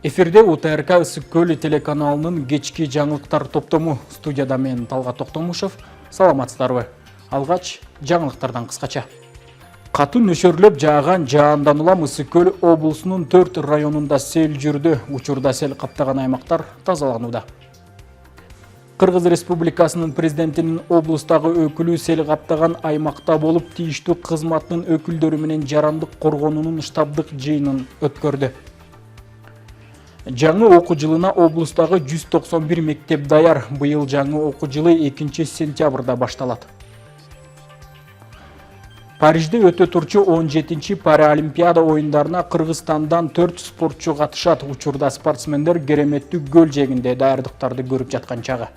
Эфирде УТРК Ысык-Көл телеканалынын кечки жаңылыктар топтому. Студияда мен Талгат Токтомушев. Саламатсыздарбы. Алгач жаңылыктардан кыскача. Катуу нөшөрлөп жааган жаандан улам Ысык-Көл облусунун 4 районунда сел жүрдү. Учурда сел каптаган аймактар тазаланууда. Кыргыз Республикасынын президентинин облустагы өкүлү сел каптаган аймакта болуп, тийиштүү кызматтын өкүлдөрү менен жарандык коргоонунун штабдык жыйынын өткөрдү. Жаңы окуу жылына облустагы 191 мектеп даяр. Быйыл жаңы окуу жылы 2 сентябрда башталат. Парижде өтө турчу 17-чи Паралимпиада оюндарына Кыргызстандан 4 спортчу катышат. Учурда спортсмендер кереметтүү көл жегинде даярдыктарды көрүп жаткан чагы.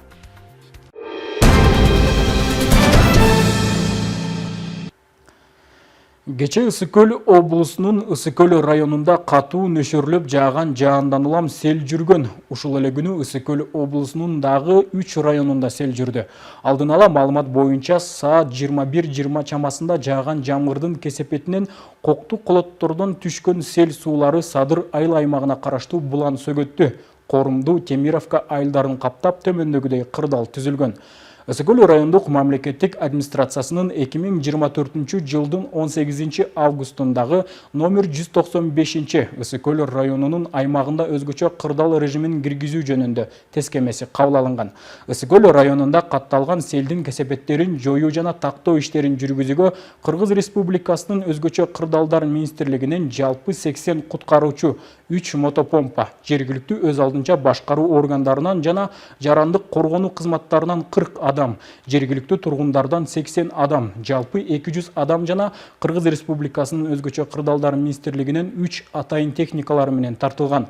Кече Ысык-Көл облусунун Ысык-Көл районунда катуу нөшөрлөп жааган жаандан улам сел жүргөн. Ушул эле күнү Ысык-Көл облусунун дагы 3 районунда сел жүрдү. Алдын ала маалымат боюнча саат 21:20 чамасында жааган жамгырдын кесепетинен Кокту колоттордон түшкөн сел суулары Садыр айыл аймагына караштуу Булан Сөгөттү, Корумду, Темировка айылдарын каптап төмөндөгүдөй кырдал түзүлгөн. Ысык-Көл райондук мамлекеттик администрациясынын 2024 жылдын 18 августундагы номер 195 Ысык-Көл районунун аймагында өзгөчө кырдал режимин киргизүү жөнүндө тескемеси кабыл алынган. Ысык-Көл районунда катталган селдин кесепеттерин жоюу жана тактоо иштерин жүргүзүүгө Кыргыз Республикасынын өзгөчө кырдалдар министрлигинен жалпы 80 куткаруучу, 3 мотопомпа, жергиликтүү өз алдынча башкаруу органдарынан жана жарандык коргонуу кызматтарынан 40 адам, жергиликтүү тургундардан 80 адам, жалпы 200 адам жана Кыргыз Республикасынын өзгөчө кырдалдар министрлигинен 3 атайын техникалары менен тартылган.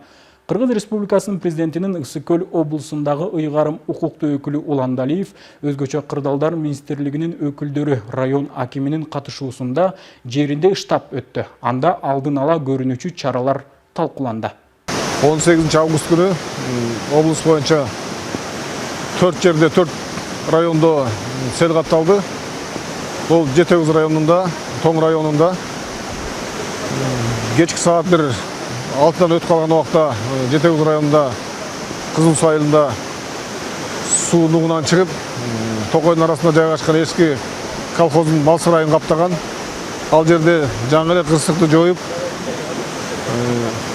Кыргыз Республикасынын президентинин Ысык-Көл облусундагы ыйгарым укуктуу өкүлү Уландалиев, өзгөчө кырдалдар министрлигинин өкүлдөрү, район акиминин катышуусунда жеринде штаб өттү. Анда алдын ала көрүнүүчү чаралар талкууланды. 18 август күнү облус боюнча 4 жерде 4 райондо сел катталды. Бул Жетегиз районунда, Тоң районунда кечки саат 1:06 өтүп калган убакта Жетегиз районунда Кызыл Суу айылында суу нугунан чыгып, Токойдун арасында жайгашкан эски колхоздун мал сарайын каптаган. Ал жерде жаңы эле кырсыкты жоюп,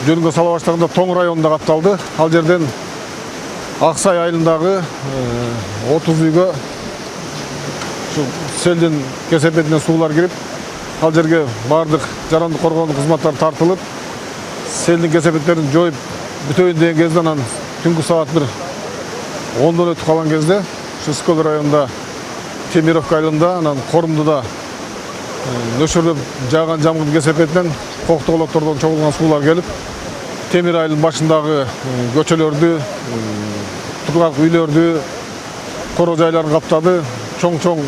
жөнгө сала баштаганда Тоң районунда капталды. Ал жерден Аксай айылындагы 30 үйгө селдин кесепетинен суулар кирип, ал жерге бардык жарандык коргоонуу кызматтары тартылып, селдин кесепеттерин жоюп бүтөйүн деген кезде анан түнкү саат 1:10 өтүп калган кезде Ысык-Көл районунда Темировка айылында, анан Корумдуда нөшөрлөп жааган жамгырдын кесепетинен Кокту колоттордон чогулган суулар келип, Темир айылдын башындагы көчөлөрдү, тургак үйлөрдү, коро жайларын каптады. Чоң-чоң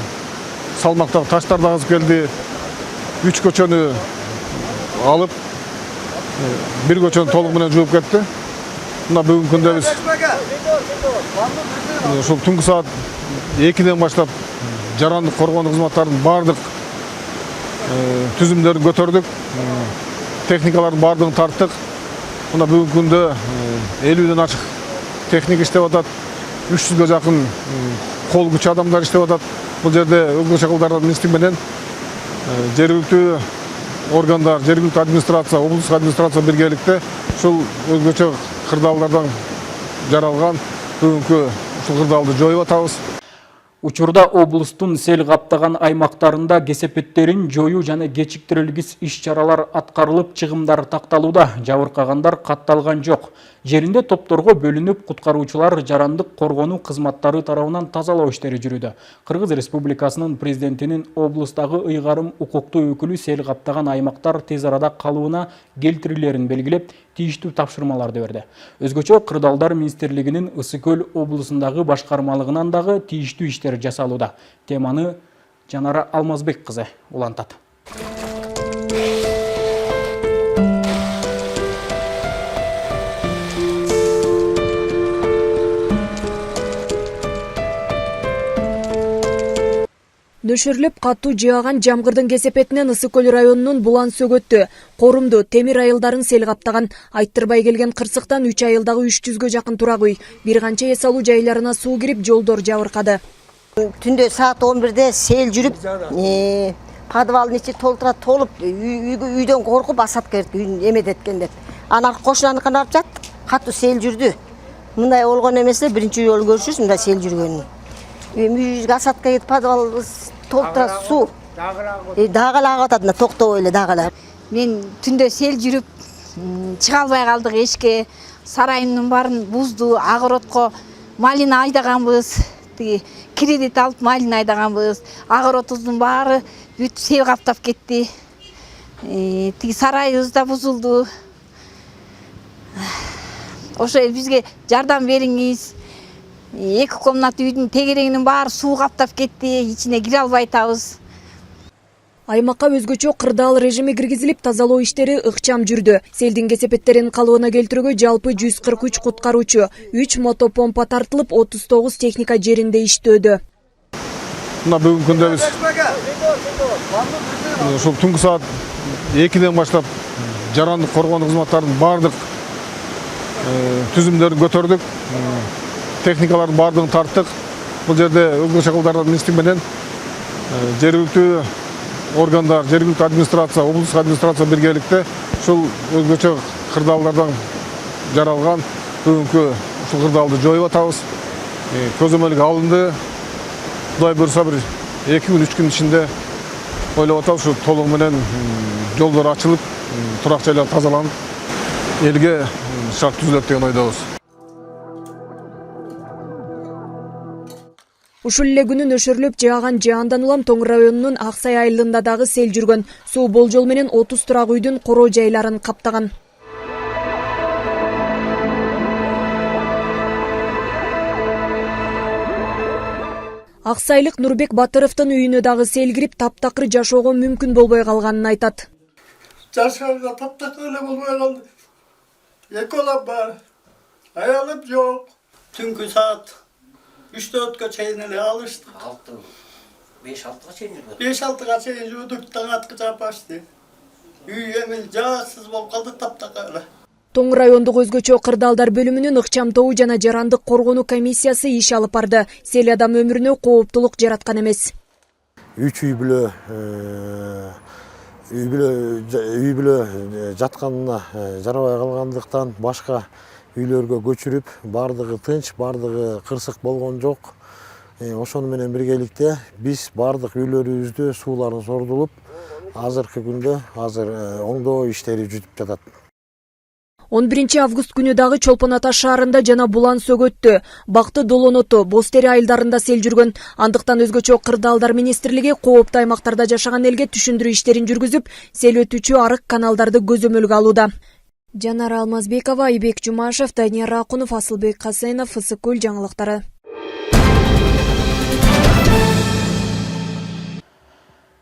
салмактагы таштарды агызып келди. 3 көчөнү алып, бир көчөнү толук менен жууп кетти. Мына бүгүнкү күндө биз ушул түнкү саат 2-ден баштап жарандык коргоонуу кызматтарынын бардык түзүмдөрүн көтөрдүк. Техникалардын бардыгын тарттык. Мына бүгүнкү күндө 50ден ачык техника иштеп атат. 300ге жакын кол күч адамдар иштеп атат. Бул жерде өзгөчө кырдалдар министрлиги менен жергиликтүү органдар, жергиликтүү администрация, облустук администрация биргеликте ушул өзгөчө кырдалдардан жаралган бүгүнкү ушул кырдалды жоюп атабыз. Учурда облустун сел каптаган аймактарында кесепеттерин жоюу жана кечиктирилгис иш-чаралар аткарылып, чыгымдар такталууда. Жабыркагандар катталган жок. Жеринде топторго бөлүнүп, куткаруучулар жарандык коргонуу кызматтары тарабынан тазалоо иштери жүрүүдө. Кыргыз Республикасынын президентинин облустагы ыйгарым укуктуу өкүлү сел каптаган аймактар тез арада калыбына келтирилерин белгилеп, тийиштүү тапшырмаларды берди. Өзгөчө кырдалдар министрлигинин Ысык-Көл облусундагы башкармалыгынан дагы тийиштүү иштер жасалууда. Теманы Жанара Алмазбек кызы улантат. Нөшөрлөп катуу жааган жамгырдын кесепетинен Ысык көл районунун Булан Сөгөттү, Корумду, Темир айылдарын сел каптаган. Айттырбай келген кырсыктан 3 айылдагы 300гө жакын турак үй, бир канча эс алуу жайларына суу кирип, жолдор жабыркады. Түндө саат 11-де сел жүрүп, подвалдын ичи толтура толуп, үйдөн коркуп асат кирди, эмет эткен деп. Анан кошунаныкына барып жаттык, катуу сел жүрдү. Мындай болгон эмес эле, биринчи жолу көрүшүбүз мындай сел жүргөнүн. Үйүбүзгө асатка кетип, подвал толтура суу. Дагы агып атат, мына токтобой эле дагы. Мен түндө сел жүрүп, чыга албай калдык эшикке. Сарайымдын баарын бузду, огородко малина айдаганбыз. Кредит алып малина айдаганбыз. Огородубуздун баары бүт сел каптап кетти. Сарайыбыз да бузулду. Ошо бизге жардам бериңиз. 2 комнат үйдүн тегерегинин баары суу каптап кетти, ичине кире албай атабыз. Аймакка өзгөчө кырдаал режими киргизилип, тазалоо иштери ыкчам жүрдү. Селдин кесепеттерин калыбына келтирүүгө жалпы 143 куткаруучу, 3 мотопомпа тартылып, 39 техника жеринде иштөөдө. Мына бүгүнкү күндө биз ушул түнкү саат 2ден баштап жарандык коргоонуу кызматтарынын баардык түзүмдөрүн көтөрдүк. Техникалардын баардыгын тарттык. Бул жерде өзгөчө кылдардан министрлик менен жергиликтүү органдар, жергиликтүү администрация, облустук администрация биргеликте ушул өзгөчө кырдаалдардан жаралган бүгүнкү ушул кырдаалды жоюп атабыз. Көзөмөлгө алынды. Кудай буйрса бир 2 күн 3 күн ичинде ойлоп атабыз, ушу толугу менен жолдор ачылып, турак жайлар тазаланып, элге шарт түзүлөт деген ойдобуз. Ушул эле күнү нөшөрлөп жааган жаандан улам Тоң районунун Аксай айылында дагы сел жүргөн. Суу болжол менен 30 турак үйдүн короо жайларын каптаган. Аксайлык Нурбек Батыровдун үйүнө дагы сел кирип, таптакыр жашоого мүмкүн болбой калганын айтат. Жашоого таптакыр эле болбой калды. 2 балам бар. Аялым жок. Түнкү саат 3-4-кө чейин эле алыштык. 5-6га чейин жүрдүк. 5-6га чейин жүрдүк, таң аткыча башты. Үй эми жаасыз болуп калды, таптакыр. Тоң райондук өзгөчө кырдаалдар бөлүмүнүн ыкчамтоо жана жарандык коргонуу комиссиясы иш алып барды. Сел адам өмүрүнө кооптулук жараткан эмес. 3 үй бүлө жатканына жарабай калгандыктан башка үйлөргө көчүрүп, бардыгы тынч, бардыгы кырсык болгон жок. Ошону менен биргеликте биз бардык үйлөрүбүздө сууларын сордулуп, азыркы күндө оңдоо иштери жүрүп жатат. 11 август күнү дагы Чолпон Ата шаарында жана Булан Сөгөттү, Бакты Долоноту, Бостери айылдарында сел жүргөн. Андыктан өзгөчө кырдаалдар министрлиги кооптуу аймактарда жашаган элге түшүндүрүү иштерин жүргүзүп, сел өтүүчү арык каналдарды көзөмөлгө алууда. Жанара Алмазбекова, Айбек Жумашев, Данияр Акунов, Асылбек Касенов, Ысык көл жаңылыктары.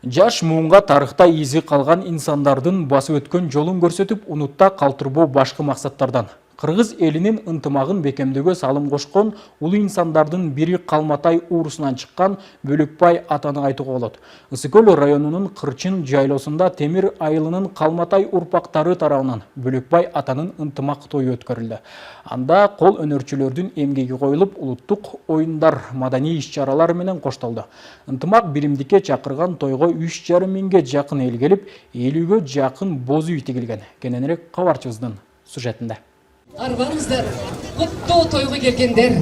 Жаш муунга тарыхта изи калган инсандардын басып өткөн жолун көрсөтүп, унутта калтырбоо башкы максаттардан. Кыргыз элинин ынтымагын бекемдөөгө салым кошкон улуу инсандардын бири Калматай уурусунан чыккан Бөлөкбай атаны айтууга болот. Ысык көл районунун Кырчын жайлоосунда Темир айылынын Калматай урпактары тарабынан Бөлөкбай атанын ынтымак тою өткөрүлдү. Анда кол өнөрчүлөрдүн эмгеги коюлуп, улуттук оюндар, маданий иш-чаралар менен коштолду. Ынтымак биримдикке чакырган тойго 3,5 миңге жакын эл келип, 50гө жакын боз үй тигилген. Кененирээк кабарчыбыздын сюжетинде. Арбаңыздар, куттуу тойго келгендер,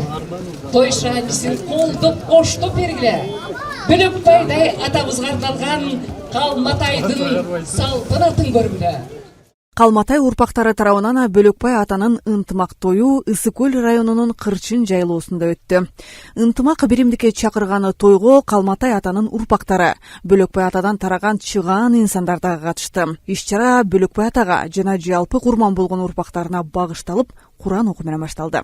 той шаанчысын колдоп, коштоп бергиле. Бөлөкбайдай атабызга арналган Калматайдын салтанатын көргүлө. Калматай урпактары тарабынан Бөлөкбай атанын ынтымак тою Ысык көл районунун Кырчын жайлоосунда өттү. Ынтымак биримдикке чакырганы тойго Калматай атанын урпактары, Бөлөкбай атадан тараган чыгаан инсандар дагы катышты. Иш-чара Бөлөкбай атага жана жалпы курман болгон урпактарына багышталып, Куран окуу менен башталды.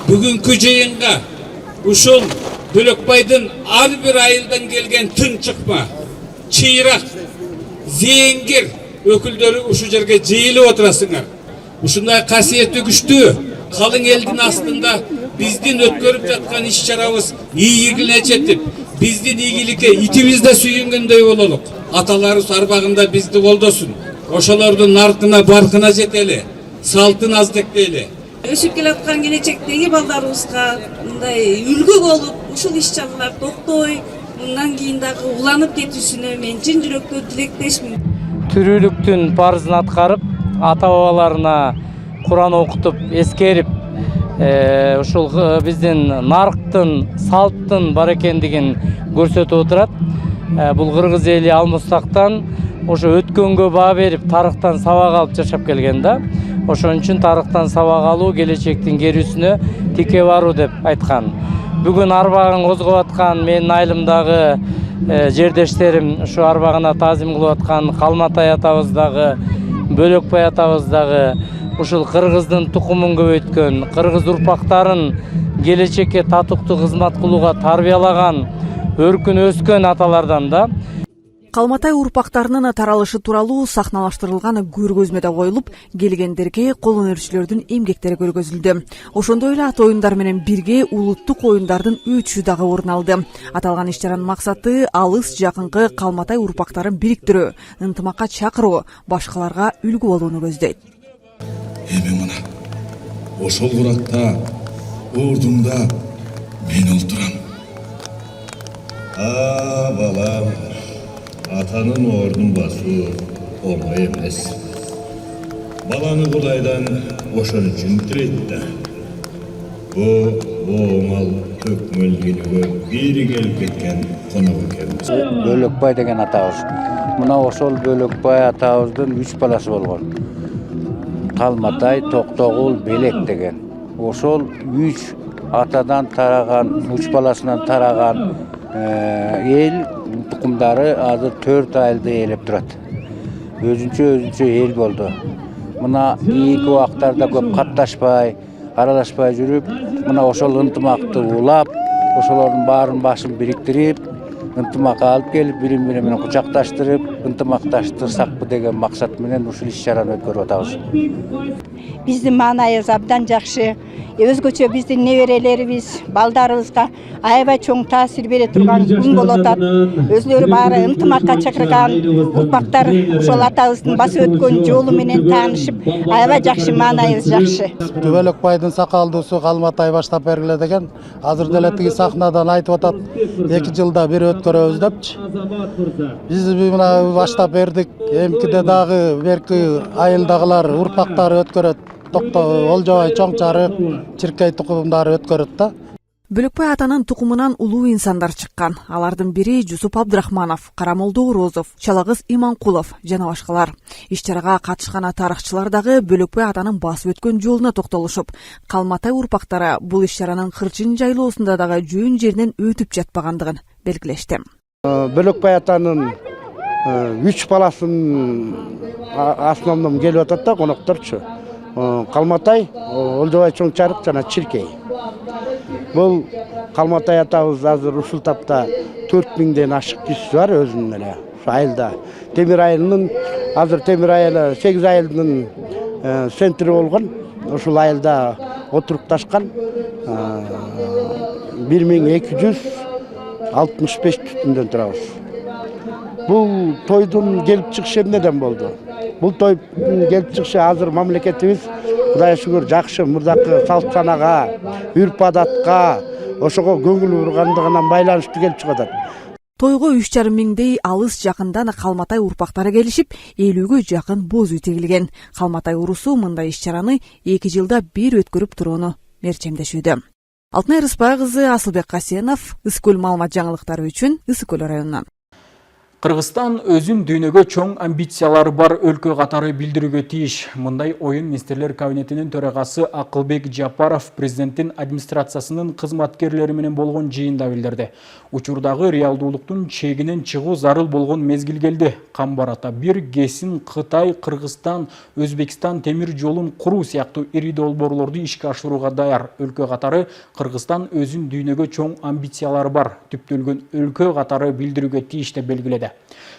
Бүгүнкү жыйынга ушул Бөлөкбайдын ар бир айылдан келген тын чыкма, чыйрак, зээнгир өкүлдөрү ушу жерге жыйылып отурасыңар. Ушундай касиети күчтүү қалың елдің астында біздің өткөрүп жатқан іс-шарабыз ийгилине жетип, біздің ийгиликке итибиз да сүйүнгөндөй бололук. Аталарыбыз арбагында бізді колдосун. Ошолордун наркына баркына жетели, салтын аздектели. Өсүп келаткан келечектеги балдарыбызга мындай үлгү болуп, ушул иш-чаралар токтой, мындан кийин дагы уланып кетүүсүнө мен чын жүрөктөн тилектешмин. Түрүүлүктүн парызын аткарып, ата-бабаларына Куран окутуп, эскерип, ушул биздин нарктын, салттын бар экендигин көрсөтүп отурат. Бул кыргыз эли алмустактан ошо өткөнгө баа берип, тарыхтан сабак алып жашап келген да. Ошон үчүн тарыхтан сабак алуу келечектин керүүсүнө тике баруу деп айткан. Бүгүн арбагын козгоп аткан менин айылымдагы жердештерим, ушу арбагына таазим кылып аткан Калматай атабыз дагы, Бөлөкбай атабыз дагы ушул кыргыздын тукумун көбөйткөн, кыргыз урпактарын келечекке татыктуу кызмат кылууга тарбиялаган, өркүн өскөн аталардан да. Калматай урпактарынын таралышы тууралуу сахналаштырылган көргөзмөдө коюлуп, келгендерге кол өнөрчүлөрдүн эмгектери көргөзүлдү. Ошондой эле ата оюндар менен бирге улуттук оюндардын өтүшү дагы орун алды. Аталган иш-чаранын максаты алыс жакынкы Калматай урпактарын бириктирүү, ынтымакка чакыруу, башкаларга үлгү болууну көздөйт. Эми мына ошол куракта ордунда мен олтурам. Балам, атанын ордун басуу оңой эмес. Баланы Кудайдан ошон үчүн тилейт да. Бу оңал төкмөл күнүгө бири келип кеткен конок экенбиз. Бөлөкбай деген атабыз. Мына ошол Бөлөкбай атабыздын 3 баласы болгон. Калматай, Токтогул, Белек деген. Ошол 3 атадан тараган, 3 баласынан тараган эл тукумдары азыр 4 айылды ээлеп турат. Өзүнчө эл болду. Мына кийинки убактарда көп катташпай, аралашпай жүрүп, мына ошол ынтымакты улап, ошолордун баарын башын бириктирип, ынтымакка алып келип, бири-бири менен кучакташтырып, ынтымакташтырсакпы деген максат менен ушул иш-чараны өткөрүп атабыз. Биздин маанайыбыз абдан жакшы. Өзгөчө биздин неберелерибиз, балдарыбызга аябай чоң таасир бере турган күн болуп атат. Өзлөрү баары ынтымакка чакырган урпактар ошол атабыздын басып өткөн жолу менен таанышып, аябай жакшы, маанайыбыз жакшы. Бөлөкбайдын сакалдуусу Калматай баштап бергиле деген, азыр деле тиги сахнадан айтып атат, 2 жылда бир өткөрөбүз депчи. Биз мына баштап бердик, эмкиде дагы берки айылдагылар урпактары өткөрөт. Олжобай, Чоңчарык, Чиркей тукумдары өткөрөт да. Бөлөкбай атанын тукумунан улуу инсандар чыккан. Алардын бири Жусуп Абдрахманов, Карамолдо Орозов, Чалагыз Иманкулов жана башкалар. Иш-чарага катышкан тарыхчылар дагы Бөлөкбай атанын басып өткөн жолуна токтолушуп, Калматай урпактары бул иш-чаранын кырчын жайлоосунда дагы жөн жеринен өтүп жатпагандыгын белгилешти. Бөлөкбай атанын 3 баласын основном келип атат да, конокторчу. Калматай, Олжобай, Чоңчарык жана Чиркей. Бул Калматай атабыз азыр ушул тапта 4000ден ашык кишиси бар өзүнүн эле айылда. Темир айылынын азыр Темир айылы 8 айылдын центри болгон. Ушул айылда отурукташкан 1265 түтүндөн турабыз. Бул тойдун келип чыгышы эмнеден болду? Бул той келип чыгышы азыр мамлекетибиз Кудайга шүгүр жакшы мурдакы салт санага, үрп адатка, ошого көңүл бургандыгынан байланыштуу келип чыгып атат. Тойго 3,5 миңдей алыс жакындан Калматай урпактары келишип, 50ге жакын боз үй тегилген. Калматай урусу мындай иш-чараны 2 жылда бир өткөрүп турууну мерчемдешүүдө. Алтынай Рыспай кызы, Асылбек Касенов, Ысык-Көл маалымат жаңылыктары үчүн Ысык-Көл районунан. Кыргызстан өзүн дүйнөгө чоң амбициялары бар өлкө катары билдирүүгө тийиш. Мындай оюн министрлер кабинетинин төрагасы Акылбек Жапаров президенттин администрациясынын кызматкерлери менен болгон жыйында билдирди. Учурдагы реалдуулуктун чегинен чыгуу зарыл болгон мезгил келди. Кам барата бир кесин Кытай, Кыргызстан, Өзбекстан темир жолун куруу сыяктуу ири долбоорлорду ишке ашырууга даяр. Өлкө катары Кыргызстан өзүн дүйнөгө чоң амбициялары бар түптөлгөн өлкө катары билдирүүгө тийиш деп белгиледи. билдирди.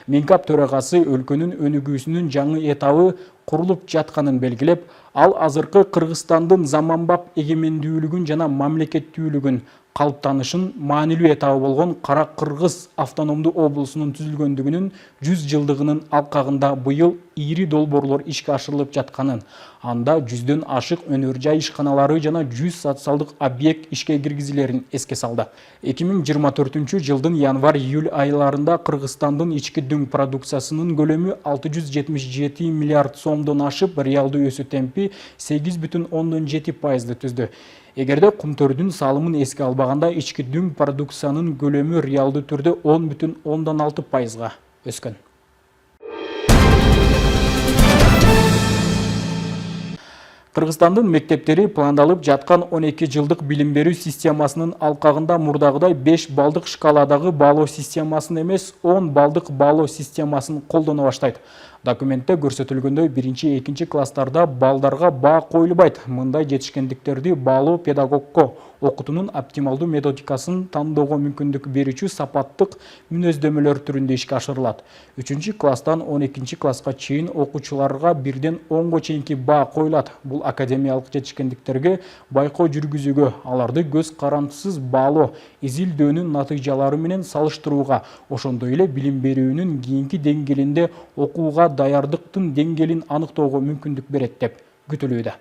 Минкап төрагасы өлкөнүн өнүгүүсүнүн жаңы этабы курулуп жатканын белгилеп, ал азыркы Кыргызстандын заманбап эгемендүүлүгүн жана мамлекеттүүлүгүн калыптанышын маанилүү этабы болгон Кара Кыргыз автономдуу облусунун түзүлгөндүгүнүн 100 жылдыгынын алкагында быйыл ири долбоорлор ишке ашырылып жатканын, анда 100дөн ашык өнөр жай ишканалары жана 100 социалдык объект ишке киргизилерин эске салды. 2024 жылдын январь-июль айларында Кыргызстандын ички дүң продукциясынын көлөмү 677 миллиард сомдон ашып, реалдуу өсүү темпи 8,7%ды түздү. Эгерде кумтөрдүн салымын эске албаганда, ички дүң продукциянын көлөмү реалдуу түрдө 10,6%га өскөн. Кыргызстандын мектептери пландалып жаткан 12 жылдык билим берүү системасынын алкагында мурдагыдай 5 балдык шкаладагы баалоо системасын эмес, 10 балдык баалоо системасын колдоно баштайт. Документте көрсөтүлгөндөй 1-2 класстарда балдарга баа коюлбайт. Мындай жетишкендиктерди баалоо педагогко окутуунун оптималдуу методикасын тандоого мүмкүндүк берүүчү сапаттык мүнөздөмөлөр түрүндө ишке ашырылат. 3-класстан 12 класска чейин окуучуларга 1-ден 10го чейинки баа коюлат. Бул академиялык жетишкендиктерге байкоо жүргүзүүгө, аларды көз карандысыз баалоо, изилдөөнүн натыйжалары менен салыштырууга, ошондой эле билим берүүнүн кийинки деңгээлинде окууга даярдыктын деңгээлин аныктоого мүмкүндүк берет деп күтүлүүдө.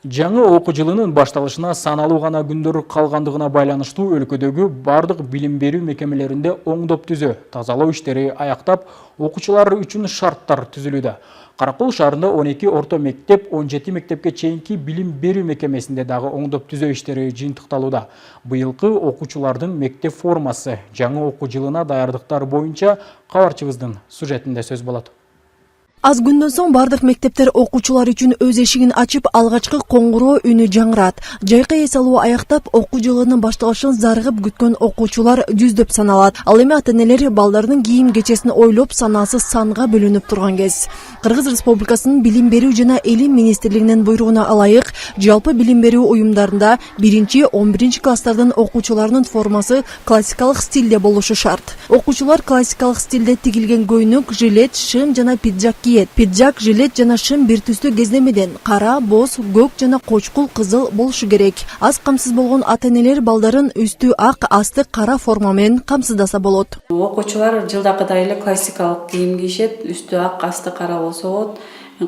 Жаңы окуу жылынын башталышына саналуу гана күндөр калгандыгына байланыштуу өлкөдөгү бардык билим берүү мекемелеринде оңдоп түзөө, тазалоо иштери аяктап, окуучулар үчүн шарттар түзүлүүдө. Каракол шаарында 12 орто мектеп, 17 мектепке чейинки билим берүү мекемесинде дагы оңдоп түзөө иштери жыйынтыкталууда. Быйылкы окуучулардын мектеп формасы жаңы окуу жылына даярдыктар боюнча кабарчыбыздын сюжетинде сөз болот. Аз күндөн соң бардык мектептер окуучулар үчүн өз эшигин ачып, алгачкы коңгуроо үнү жаңырат. Жайкы эс алуу аяктап, окуу жылынын башталышын зарыгып күткөн окуучулар жүздөп саналат. Ал эми ата-энелер балдардын кийим кечесин ойлоп, санаасы санга бөлүнүп турган кез. Кыргыз Республикасынын билим берүү жана элим министрлигинин буйругуна ылайык, жалпы билим берүү уюмдарында 1-11 класстардын окуучуларынын формасы классикалык стилде болушу шарт. Окуучулар классикалык стилде тигилген көйнөк, жилет, шым жана пиджак кийет. Пиджак, жилет жана шым бир түстүү кездемеден кара, боз, көк жана кочкул кызыл болушу керек. Аз камсыз болгон ата-энелер балдарын үстү ак, асты кара форма менен камсыздаса болот. Окуучулар жылдакыдай эле классикалык кийим кийишет, үстү ак, асты кара болсо болот.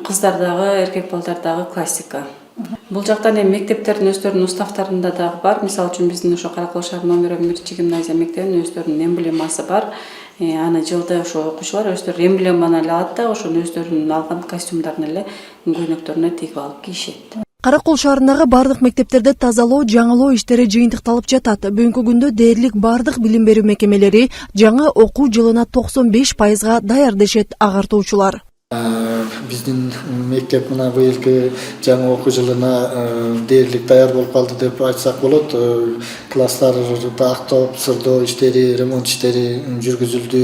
Кыздардагы, эркек балдардагы классика. Бул жактан эми мектептердин өздөрүнүн уставтарында дагы бар. Мисалы үчүн биздин ошо Каракол шаарынын номер 1 гимназия мектебинин өздөрүнүн эмблемасы бар. Аны жылда ошо окуучулар өздөрү эмблеманы алат да, ошону өздөрүнүн алган костюмдарын эле көйнөктөрүнө тигип алып кийишет. Каракол шаарындагы бардык мектептерде тазалоо, жаңылоо иштери жыйынтыкталып жатат. Бүгүнкү күндө дээрлик бардык билим берүү мекемелери жаңы окуу жылына 95%га даяр дешет агартуучулар. Биздин мектеп мына быйылкы жаңы окуу жылына дээрлик даяр болуп калды деп айтсак болот. Класстарда актоп, сырдоо иштери, ремонт иштери жүргүзүлдү.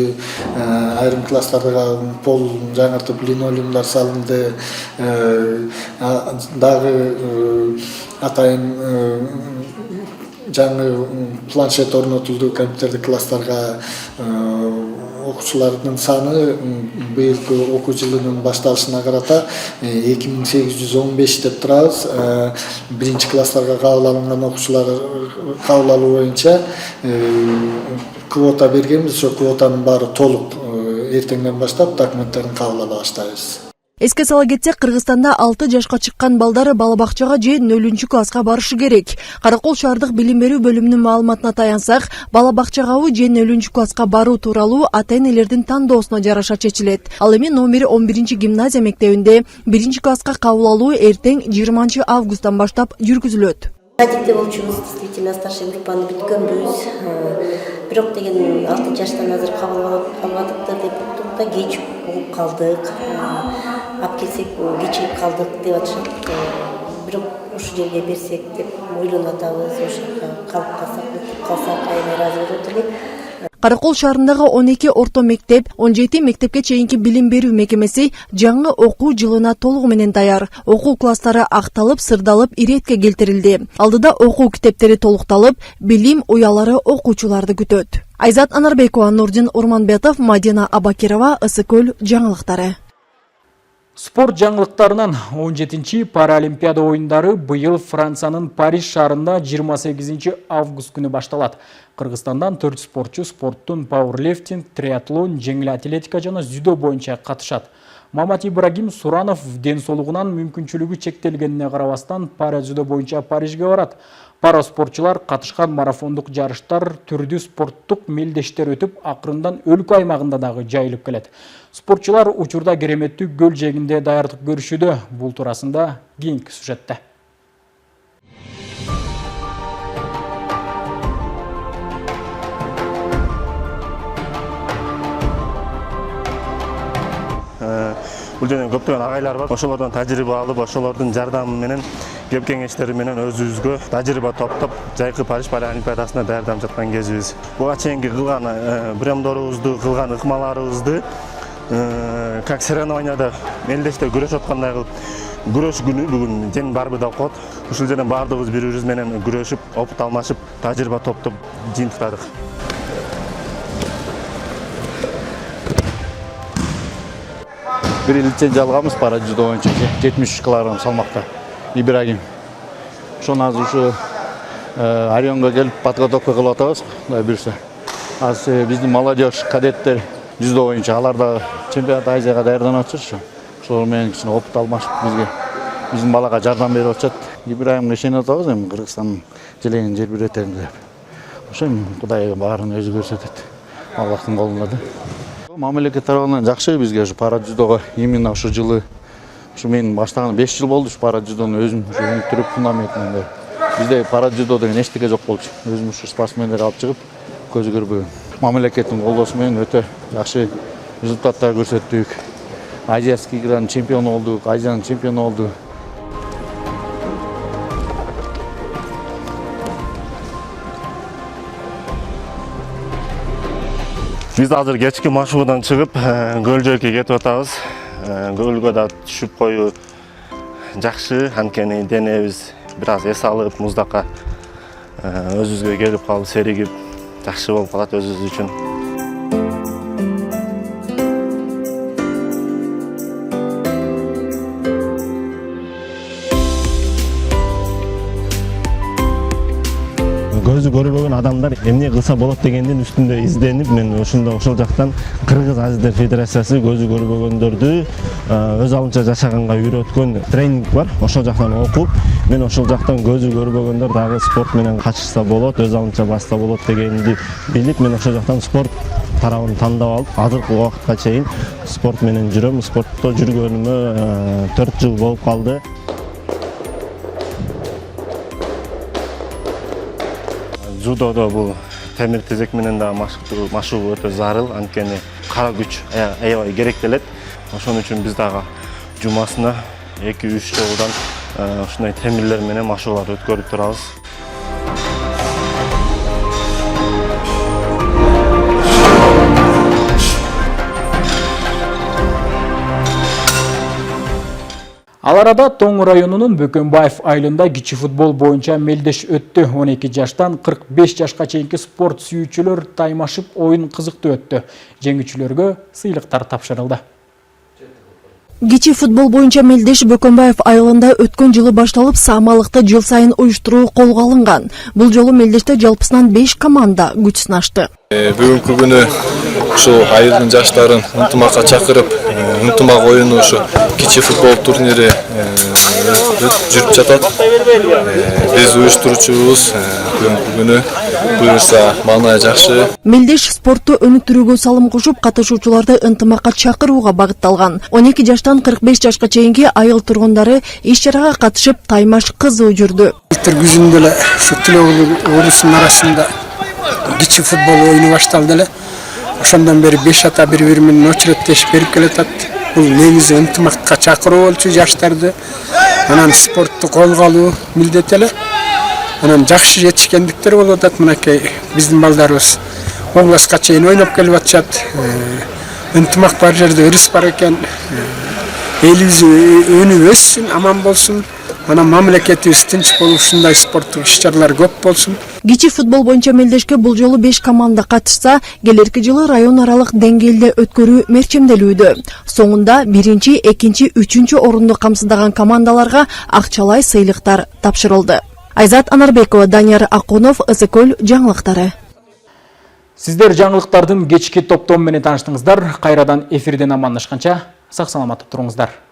Айрым класстарга пол жаңыртып, линолеумдар салынды. Дагы атайын жаңы планшет орнотулду компьютердик класстарга. Окуучулардын саны быйылкы окуу жылынын башталышына карата 2815 деп турабыз. 1-класстарга кабыл алынган окуучулар кабыл алуу боюнча квота бергенбиз. Ошо квотанын баары толук эртеңден баштап документтерин кабыл ала баштайбыз. Эске сала кетсек, Кыргызстанда 6 жашка чыккан балдар бала бакчага же 0-класска барышы керек. Каракол шаардык билим берүү бөлүмүнүн маалыматына таянсак, бала бакчагабы же 0-класска баруу тууралуу ата-энелердин тандоосуна жараша чечилет. Ал эми номер 11 гимназия мектебинде 1-класска кабыл алуу эртең 20 августтан баштап жүргүзүлөт. Садикте болчубуз, действительно старший группаны бүткөнбүз. Бирок деген 6 жаштан азыр кабыл албадыктыр деп уктук да, кеч болуп калдык. Алып келсек кечирип калдык деп атышат. Бирок ушу жерге берсек деп ойлонуп атабыз. Ошо калып калсак, айына ыраазы болот элек. Каракол шаарындагы 12 орто мектеп, 17 мектепке чейинки билим берүү мекемеси жаңы окуу жылына толугу менен даяр. Окуу класстары акталып, сырдалып, иретке келтирилди. Алдыда окуу китептери толукталып, билим уялары окуучуларды күтөт. Айзат Анарбекова, Нурдин Урманбетов, Мадина Абакирова, Ысыкөл жаңылыктары. Спорт жаңылыктарынан 17-чи Паралимпиада оюндары быйыл Франциянын Париж шаарында 28 август күнү башталат. Кыргызстандан 4 спортчу спорттун пауэрлифтинг, триатлон, жеңил атлетика жана дзюдо боюнча катышат. Мамат Ибрагим Суранов ден соолугунан мүмкүнчүлүгү чектелгенине карабастан пара дзюдо боюнча Парижге барат. Пара спортчулар катышкан марафондук жарыштар түрдүү спорттук мелдештер өтүп, акырындан өлкө аймагында дагы жайылып келет. Спортчулар учурда кереметтүү көл жээгинде даярдык көрүшүүдө. Бул туурасында кийинки сюжетте. Бул жерде көптөгөн агайлар бар. Ошолордон тажрыйба алып, ошолордун жардамы менен, кеп кеңештери менен өзүбүзгө тажрыйба топтоп, жайкы Париж Паралимпиадасына даярданып жаткан кезибиз. Буга чейинки кылган приемдорубузду, кылган ыкмаларыбызды как соревнованияда мелдеште күрөшүп аткандай кылып, күрөш күнү бүгүн тең барбы да окот. Ушул жерден баардыгыбыз бири-бирибиз менен күрөшүп, опыт алмашып, тажрыйба топтоп жыйынтыктадык. Bir лицензия алганбыз пара дзюдо боюнча 73 килограмм салмакта. Ибрагим. Ошону азыр ушу Орионго келип подготовка кылып атабыз, Кудай буйрса. Азыр биздин молодежь кадеттер дзюдо боюнча алар да чемпионат Азияга даярданып атышат. Ошол менен кичине опыт алмашып биздин балага жардам берип атышат. Ибрагимге ишенип атабыз, эми Кыргызстандын желегин желбиретем деп. Ошо Кудай баарын өзү көрсөтөт. Аллахтын колунда да. Мамлекет тарабынан жакшы бизге ушу пара дзюдого именно ушу жылы ушу мен баштаган 5 жыл болду ушу пара дзюдону өзүм ушу өнүктүрүп фундаментинен. Бизде пара дзюдо деген эчтеке жок болчу. Өзүм ушу спортсмендер алып чыгып көзү көрбөгөн. Мамлекеттин колдоосу менен өтө жакшы результаттар көрсөттүк. Азияский игранын чемпиону болдук, Азиянын чемпиону болдук. Биз азыр кечки машыгуудан чыгып, көл жөөккө кетип атабыз. Көлгө да түшүп коюу жакшы, анткени денебиз бир аз эс алып, муздакка өзүбүзгө келип калып, серигип, жакшы болуп калат өзүбүз үчүн. Көзү көрбөгөн адамдар эмне кылса болот дегендин үстүндө изденип, мен ошол жактан Кыргыз Азиздер Федерациясы көзү көрбөгөндөрдү өз алынча жашаганга үйрөткөн тренинг бар. Ошол жактан окуп, мен ошол жактан көзү көрбөгөндөр дагы спорт менен катышса болот, өз алынча басса болот дегенди билип, мен ошол жактан спорт тарабын тандап алып, азыркы убакытка чейин спорт менен жүрөм. Спортто жүргөнүмө 4 жыл болуп калды. Дзюдодо бул темир тезек менен да машыгуу өтө зарыл, анткени кара күч аябай керектелет. Ошон үчүн биз дагы жумасына 2-3 жолдан ушундай темирлер менен машыгуулар өткөрүп турабыз. Ал арада Тоң районунун Бөкөнбаев айылында кичи футбол боюнча мелдеш өттү. 12 жаштан 45 жашка чейинки спорт сүйүүчүлөр таймашып оюн кызыктуу өттү. Жеңүүчүлөргө сыйлыктар тапшырылды. Кичи футбол боюнча мелдеш Бөкөнбаев айылында өткөн жылы башталып, саамалыкты жыл сайын уюштуруу колго алынган. Бул жолу мелдеште жалпысынан 5 команда күч сынашты. Бүгүнкү күнү ушул айылдын жаштарын ынтымакка чакырып, ынтымак оюну ушу кичи футбол турнири жүрүп жатат. Биз уюштуруучубуз бүгүнкү күнү буюрса маанай жакшы. Мелдеш спортту өнүктүрүүгө салым кошуп, катышуучуларды ынтымакка чакырууга багытталган. 12 жаштан 45 жашка чейинки айыл тургундары иш-чарага катышып, таймаш кызуу жүрдү. Былтыр күзүндө эле ушу Тилөө урусунун арасында кичи футбол оюну башталды эле. Ошондон бери 5 ата бири-бири менен очереттешип берип келатат. Бул негизи ынтымакка чакыруу болчу жаштарды. Анан спортту колго алуу милдет эле. Анан жакшы жетишкендиктер болуп атат. Мынакей биздин балдарыбыз областка чейин ойноп келип атышат. Ынтымак бар жерде ырыс бар экен. Элибиздин өнү өссүн, аман болсун. Анан мамлекетибиз тынч болуп, ушундай спорттук иш-чаралар көп болсун. Кичи футбол боюнча мелдешке бул жолу 5 команда катышса, келерки жылы район аралык деңгээлде өткөрүү мерчемделүүдө. Соңунда 1-чи, 2-чи, 3-чү орунду камсыздаган командаларга акчалай сыйлыктар тапшырылды. Айзат Анарбекова, Данияр Акунов, Ысыкөл жаңылыктары. Сиздер жаңылыктардын кечки топтому менен тааныштыңыздар. Кайрадан эфирден амандашканча сак саламатта туруңуздар.